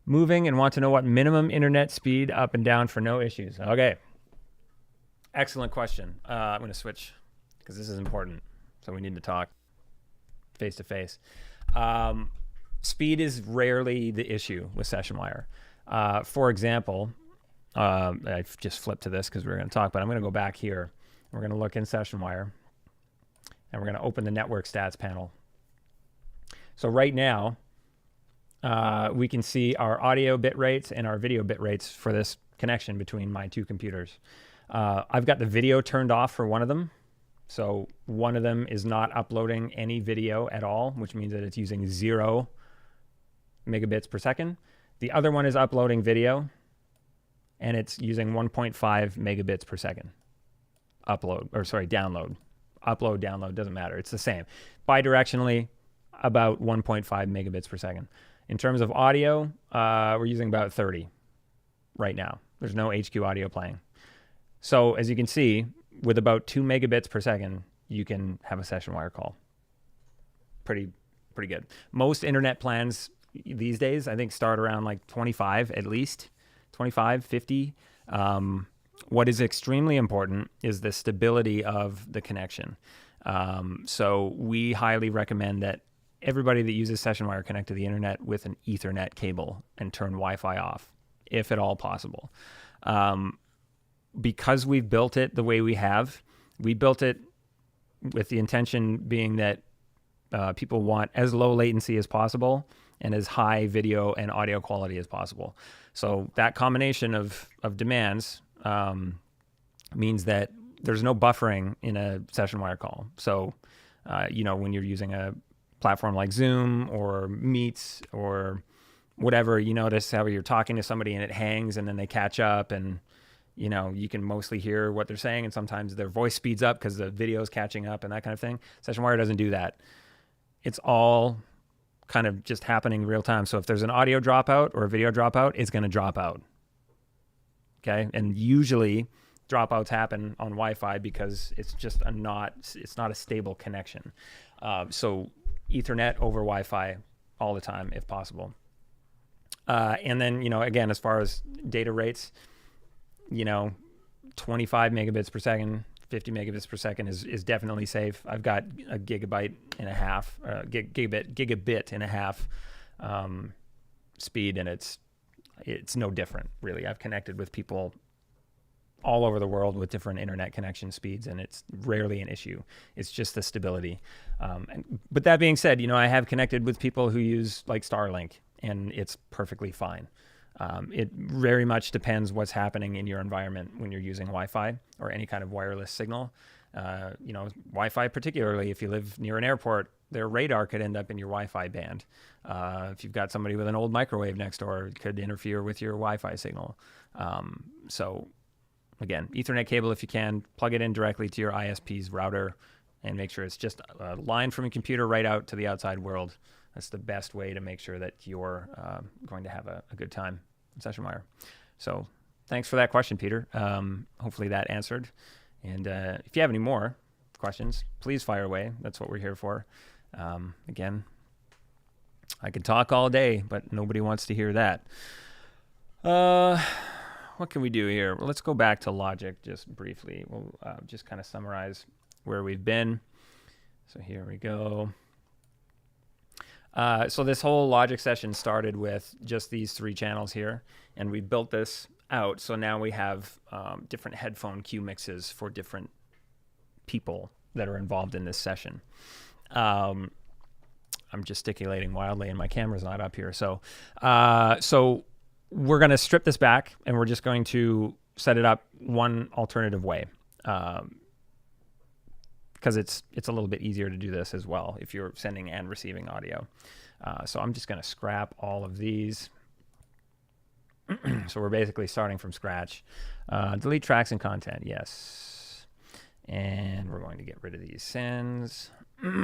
Moving and want to know what minimum internet speed up and down for no issues. Okay. Excellent question. I'm going to switch because this is important. So we need to talk face to face. Speed is rarely the issue with Sessionwire. For example, I've just flipped to this because we're going to talk, but I'm going to go back here. We're going to look in Sessionwire and we're going to open the network stats panel. So right now, we can see our audio bit rates and our video bit rates for this connection between my two computers. I've got the video turned off for one of them. So one of them is not uploading any video at all, which means that it's using 0 megabits per second. The other one is uploading video and it's using 1.5 megabits per second. Download. Upload, download, doesn't matter. It's the same. Bidirectionally, about 1.5 megabits per second. In terms of audio, we're using about 30 right now. There's no HQ audio playing. So as you can see, with about 2 megabits per second, you can have a Sessionwire call. Pretty good. Most internet plans these days, I think, start around like 25 at least, 25, 50. What is extremely important is the stability of the connection. So we highly recommend that everybody that uses Sessionwire connect to the internet with an Ethernet cable and turn Wi-Fi off, if at all possible. Because we've built it the way we have, we built it with the intention being that people want as low latency as possible and as high video and audio quality as possible. So that combination of demands means that there's no buffering in a Sessionwire call. So, when you're using a platform like Zoom or Meets or whatever, you notice how you're talking to somebody and it hangs and then they catch up, and you can mostly hear what they're saying, and sometimes their voice speeds up because the video is catching up and that kind of thing. Sessionwire doesn't do that. It's all kind of just happening real time. So if there's an audio dropout or a video dropout, it's going to drop out. Okay. And usually dropouts happen on Wi-Fi because it's just not a stable connection. So Ethernet over Wi-Fi all the time if possible. And then, again, as far as data rates, 25 megabits per second, 50 megabits per second is definitely safe. I've got a gigabit and a half speed, and it's no different, really. I've connected with people all over the world with different internet connection speeds, and it's rarely an issue. It's just the stability. But that being said, I have connected with people who use like Starlink, and it's perfectly fine. It very much depends what's happening in your environment when you're using Wi-Fi or any kind of wireless signal. Wi-Fi, particularly if you live near an airport, their radar could end up in your Wi-Fi band. If you've got somebody with an old microwave next door, it could interfere with your Wi-Fi signal. So again, Ethernet cable, if you can, plug it in directly to your ISP's router and make sure it's just a line from your computer right out to the outside world. That's the best way to make sure that you're going to have a good time in Sessionwire. So thanks for that question, Peter. Hopefully that answered. And if you have any more questions, please fire away. That's what we're here for. Again, I could talk all day, but nobody wants to hear that. What can we do here? Well, let's go back to Logic just briefly. We'll just kind of summarize where we've been. So here we go. So this whole Logic session started with just these 3 channels here, and we built this out. So now we have different headphone cue mixes for different people that are involved in this session. I'm gesticulating wildly and my camera's not up here. So we're going to strip this back, and we're just going to set it up one alternative way. Because it's a little bit easier to do this as well if you're sending and receiving audio. So I'm just going to scrap all of these. So we're basically starting from scratch. Delete tracks and content, yes. And we're going to get rid of these sends. So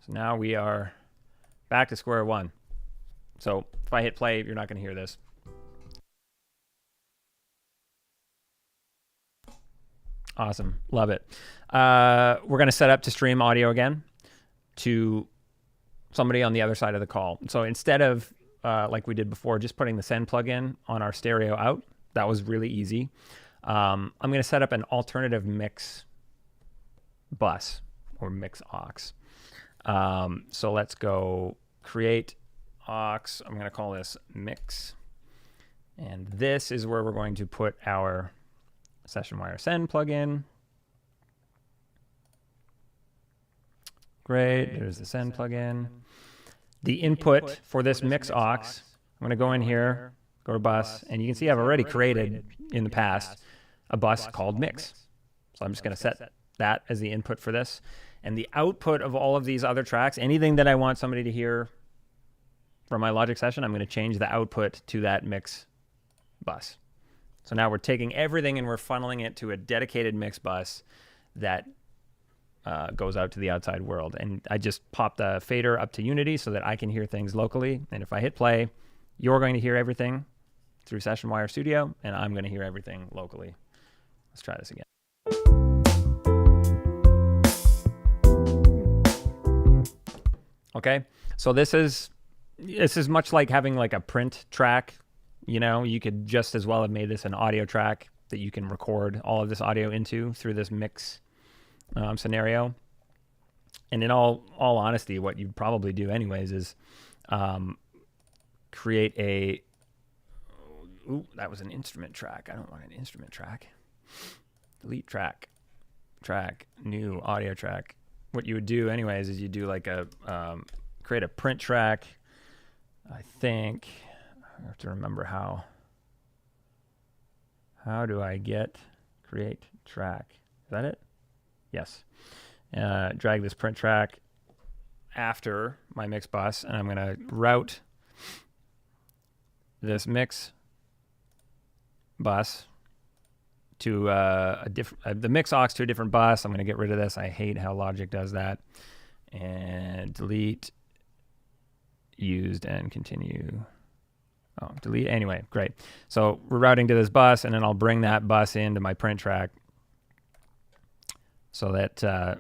now we are back to square one. So if I hit play, you're not going to hear this. Awesome. Love it. We're going to set up to stream audio again to somebody on the other side of the call. So instead of, like we did before, just putting the send plugin on our stereo out, that was really easy. I'm going to set up an alternative mix bus or mix aux. So let's go create aux. I'm going to call this mix. And this is where we're going to put our Sessionwire send plugin. Great, there's the send plugin. The input for this mix aux, I'm going to go in here, go to bus, and you can see I've already created in the past a bus called mix. So I'm just going to set that as the input for this. And the output of all of these other tracks, anything that I want somebody to hear from my Logic session, I'm going to change the output to that mix bus. So now we're taking everything and we're funneling it to a dedicated mix bus that goes out to the outside world. And I just pop the fader up to unity so that I can hear things locally. And if I hit play, you're going to hear everything through Sessionwire Studio, and I'm going to hear everything locally. Let's try this again. Okay, so this is much like having like a print track. You could just as well have made this an audio track that you can record all of this audio into through this mix scenario. And in all honesty, what you'd probably do anyways is create a... Ooh, that was an instrument track. I don't want an instrument track. Delete track, new audio track. What you would do anyways is you do like a create a print track. I think I have to remember how do I create track? Is that it? Yes. Drag this print track after my mix bus, and I'm going to route this mix bus to the mix aux to a different bus. I'm going to get rid of this. I hate how Logic does that. And delete used and continue. Oh, delete. Anyway, great. So we're routing to this bus, and then I'll bring that bus into my print track so that I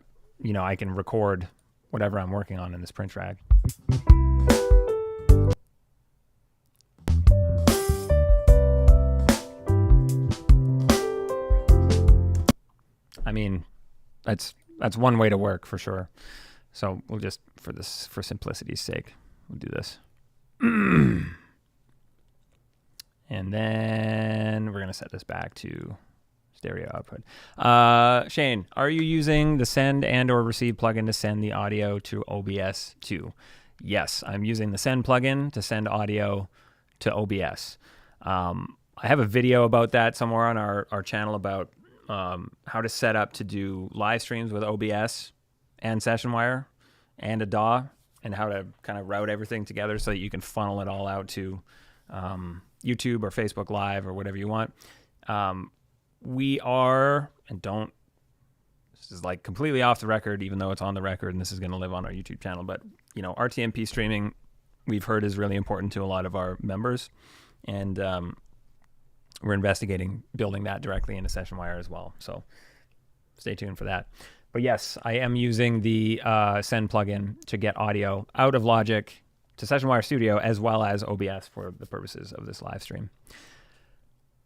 can record whatever I'm working on in this print track. I mean, that's one way to work for sure. So we'll just, for simplicity's sake, we'll do this. And then we're going to set this back to stereo output. Shane, are you using the send and or receive plugin to send the audio to OBS too? Yes, I'm using the send plugin to send audio to OBS. I have a video about that somewhere on our channel about how to set up to do live streams with OBS and Sessionwire and a DAW, and how to kind of route everything together so that you can funnel it all out to YouTube or Facebook Live or whatever you want. We are, this is like completely off the record, even though it's on the record and this is going to live on our YouTube channel, but RTMP streaming, we've heard, is really important to a lot of our members, and we're investigating building that directly into Sessionwire as well. So stay tuned for that. But yes, I am using the send plugin to get audio out of Logic to Sessionwire Studio as well as OBS for the purposes of this live stream.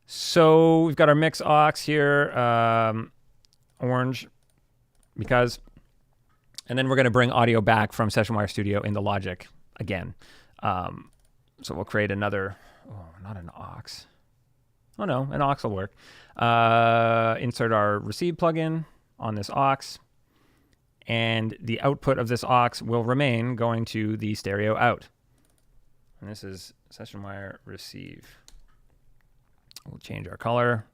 So we've got our mix aux here, orange, and then we're going to bring audio back from Sessionwire Studio into Logic again. So we'll create another, not an aux. Oh no, an aux will work. Insert our receive plugin on this aux, and the output of this aux will remain going to the stereo out. And this is Sessionwire receive. We'll change our color.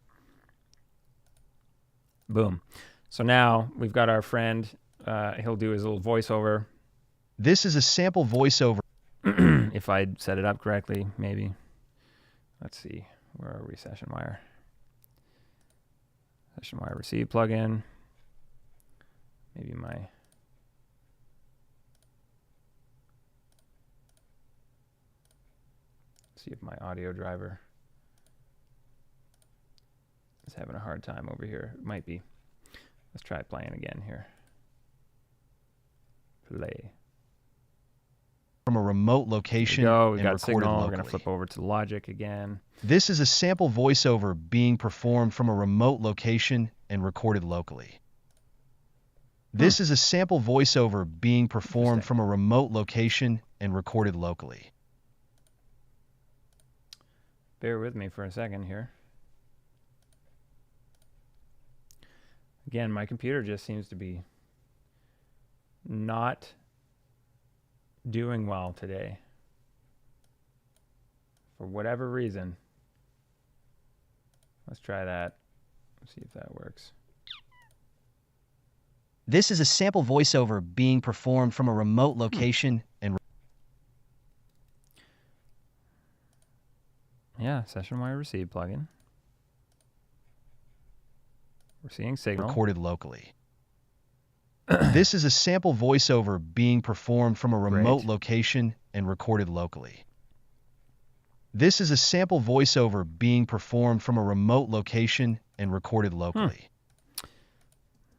Boom. So now we've got our friend. He'll do his little voiceover. This is a sample voiceover. If I set it up correctly, maybe. Let's see. Where are we? Sessionwire receive plugin. Maybe see if my audio driver is having a hard time over here. It might be. Let's try playing again here. Play. From a remote location we and got recorded signal. locally. We're going to flip over to Logic again. This is a sample voiceover being performed from a remote location and recorded locally. This is a sample voiceover being performed from a remote location and recorded locally. Bear with me for a second here. Again, my computer just seems to be not doing well today. For whatever reason. Let's try that. Let's see if that works. This is a sample voiceover being performed from a remote location and yeah, Sessionwire receive plugin. We're seeing signal. recorded locally. This is a sample voiceover being performed from a remote location and recorded locally. This is a sample voiceover being performed from a remote location and recorded locally.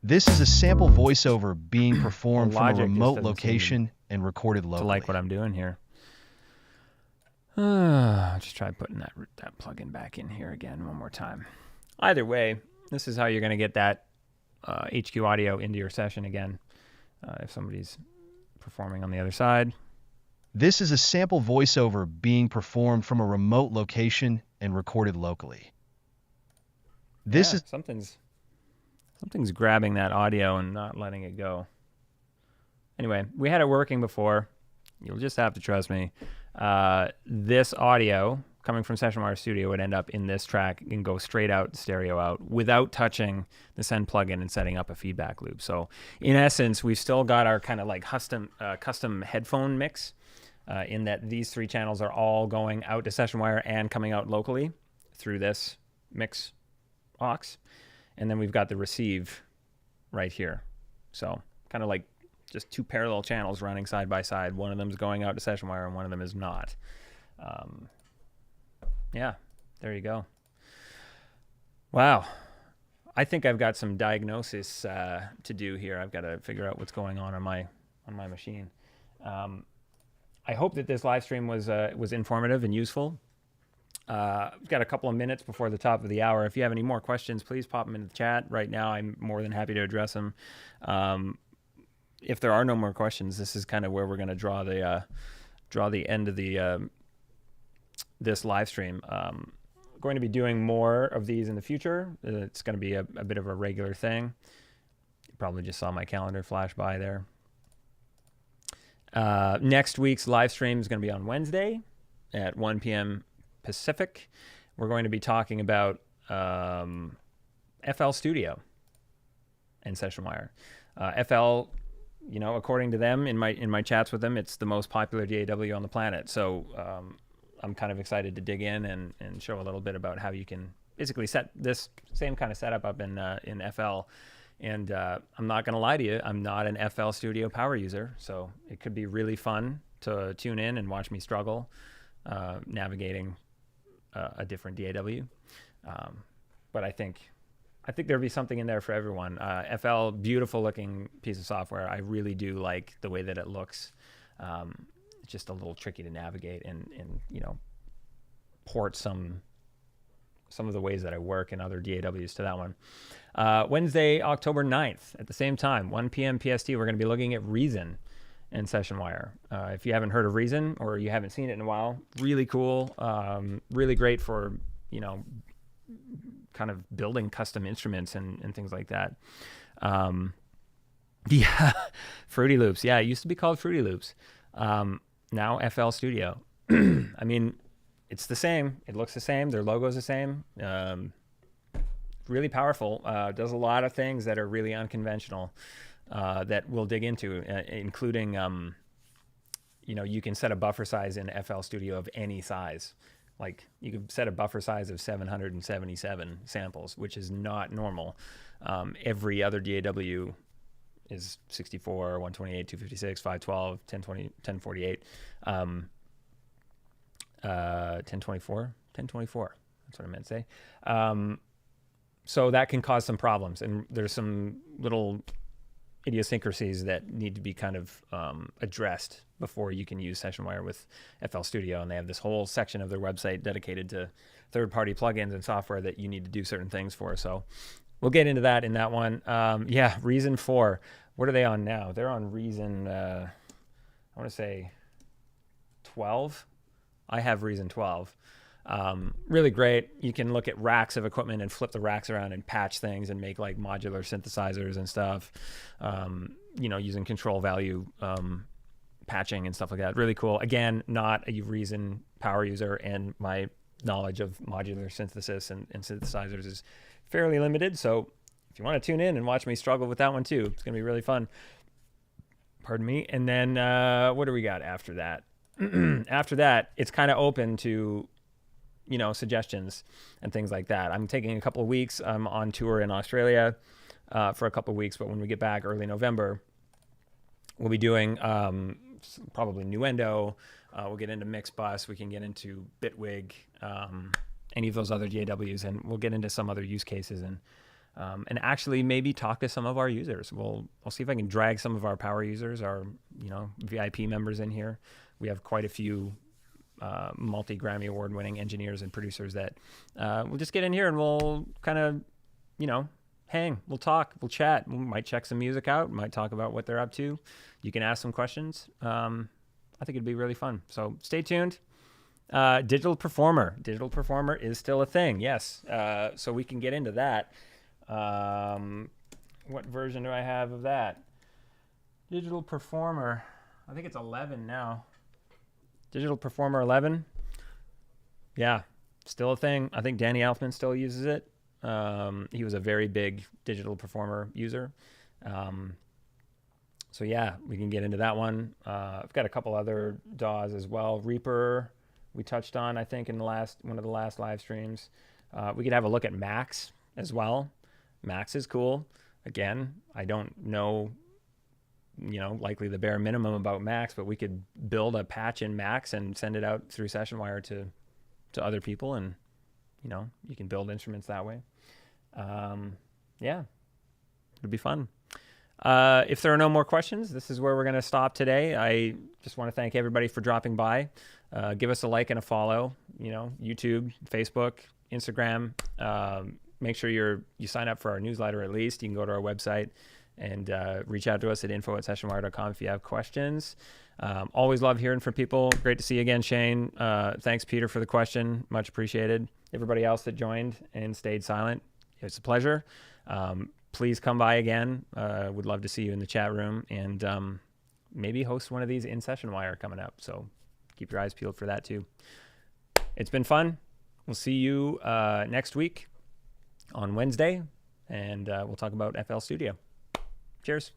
This is a sample voiceover being performed from a remote location and recorded locally. To like what I'm doing here. Just try putting that plugin back in here again one more time. Either way, this is how you're going to get that HQ audio into your session again if somebody's performing on the other side. This is a sample voiceover being performed from a remote location and recorded locally. This is something's grabbing that audio and not letting it go. Anyway, we had it working before, You'll just have to trust me. This audio coming from Sessionwire Studio would end up in this track and go straight out, stereo out, without touching the send plugin and setting up a feedback loop. So in essence, we've still got our kind of like custom headphone mix in that these 3 channels are all going out to Sessionwire and coming out locally through this mix aux. And then we've got the receive right here. So kind of like just 2 parallel channels running side by side. One of them is going out to Sessionwire and one of them is not. Yeah, there you go. Wow. I think I've got some diagnosis to do here. I've got to figure out what's going on my machine. I hope that this live stream was informative and useful. We've got a couple of minutes before the top of the hour. If you have any more questions, please pop them in the chat. Right now, I'm more than happy to address them. If there are no more questions, this is kind of where we're going to draw the end of this live stream. Going to be doing more of these in the future. It's going to be a bit of a regular thing. You probably just saw my calendar flash by there. Next week's live stream is going to be on Wednesday at 1 p.m. Pacific. We're going to be talking about FL Studio and Sessionwire. FL, according to them, in my chats with them, it's the most popular DAW on the planet. So I'm kind of excited to dig in and show a little bit about how you can basically set this same kind of setup up in FL. And I'm not going to lie to you, I'm not an FL Studio power user, so it could be really fun to tune in and watch me struggle navigating a different DAW. But I think there'd be something in there for everyone. FL, beautiful looking piece of software. I really do like the way that it looks. It's just a little tricky to navigate and port some of the ways that I work in other DAWs to that one. Wednesday, October 9th, at the same time, 1 p.m. PST, we're going to be looking at Reason and Sessionwire. If you haven't heard of Reason or you haven't seen it in a while, really cool, really great for, kind of building custom instruments and things like that. Yeah, Fruity Loops. Yeah, it used to be called Fruity Loops. Now FL Studio. I mean, it's the same. It looks the same. Their logo's the same. Really powerful. Does a lot of things that are really unconventional that we'll dig into, including, you can set a buffer size in FL Studio of any size. Like you can set a buffer size of 777 samples, which is not normal. Every other DAW is 64, 128, 256, 512, 1020, 1048, 1024, 1024. That's what I meant to say. So that can cause some problems, and there's some little idiosyncrasies that need to be kind of addressed before you can use Sessionwire with FL Studio. And they have this whole section of their website dedicated to third-party plugins and software that you need to do certain things for. So we'll get into that in that one. Yeah, Reason 4. What are they on now? They're on Reason, I want to say 12. I have Reason 12. Really great. You can look at racks of equipment and flip the racks around and patch things and make like modular synthesizers and stuff, using control value patching and stuff like that. Really cool. Again, not a Reason power user, and my knowledge of modular synthesis and synthesizers is fairly limited. So if you want to tune in and watch me struggle with that one too, it's going to be really fun. Pardon me. And then what do we got after that? After that, it's kind of open to suggestions and things like that. I'm taking a couple of weeks. I'm on tour in Australia for a couple of weeks, but when we get back early November, we'll be doing probably Nuendo. We'll get into Mixbus. We can get into Bitwig, any of those other DAWs, and we'll get into some other use cases and actually maybe talk to some of our users. I'll see if I can drag some of our power users, our VIP members in here. We have quite a few multi-Grammy award-winning engineers and producers that we'll just get in here and we'll kind of, hang. We'll talk. We'll chat. We might check some music out. We might talk about what they're up to. You can ask some questions. I think it'd be really fun. So stay tuned. Digital Performer. Digital Performer is still a thing. Yes. So we can get into that. What version do I have of that? Digital Performer. I think it's 11 now. Digital Performer 11. Yeah, still a thing. I think Danny Elfman still uses it. He was a very big Digital Performer user. So yeah, we can get into that one. I've got a couple other DAWs as well. Reaper, we touched on, I think, in one of the last live streams. We could have a look at Max as well. Max is cool. Again, I don't know, likely the bare minimum about Max, but we could build a patch in Max and send it out through Sessionwire to other people, and you can build instruments that way. Yeah, it'd be fun. If there are no more questions, this is where we're going to stop today. I just want to thank everybody for dropping by. Give us a like and a follow, YouTube, Facebook, Instagram. Make sure you sign up for our newsletter at least. You can go to our website and reach out to us at info@sessionwire.com if you have questions. Always love hearing from people. Great to see you again, Shane. Thanks, Peter, for the question. Much appreciated. Everybody else that joined and stayed silent, it's a pleasure. Please come by again. Would love to see you in the chat room, and maybe host one of these in Sessionwire coming up. So keep your eyes peeled for that too. It's been fun. We'll see you next week on Wednesday, and we'll talk about FL Studio. Cheers.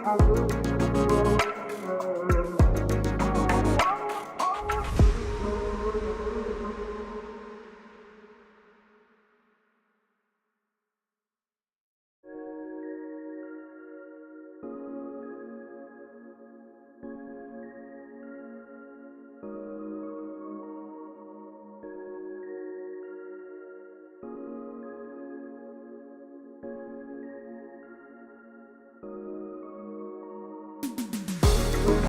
Thank you.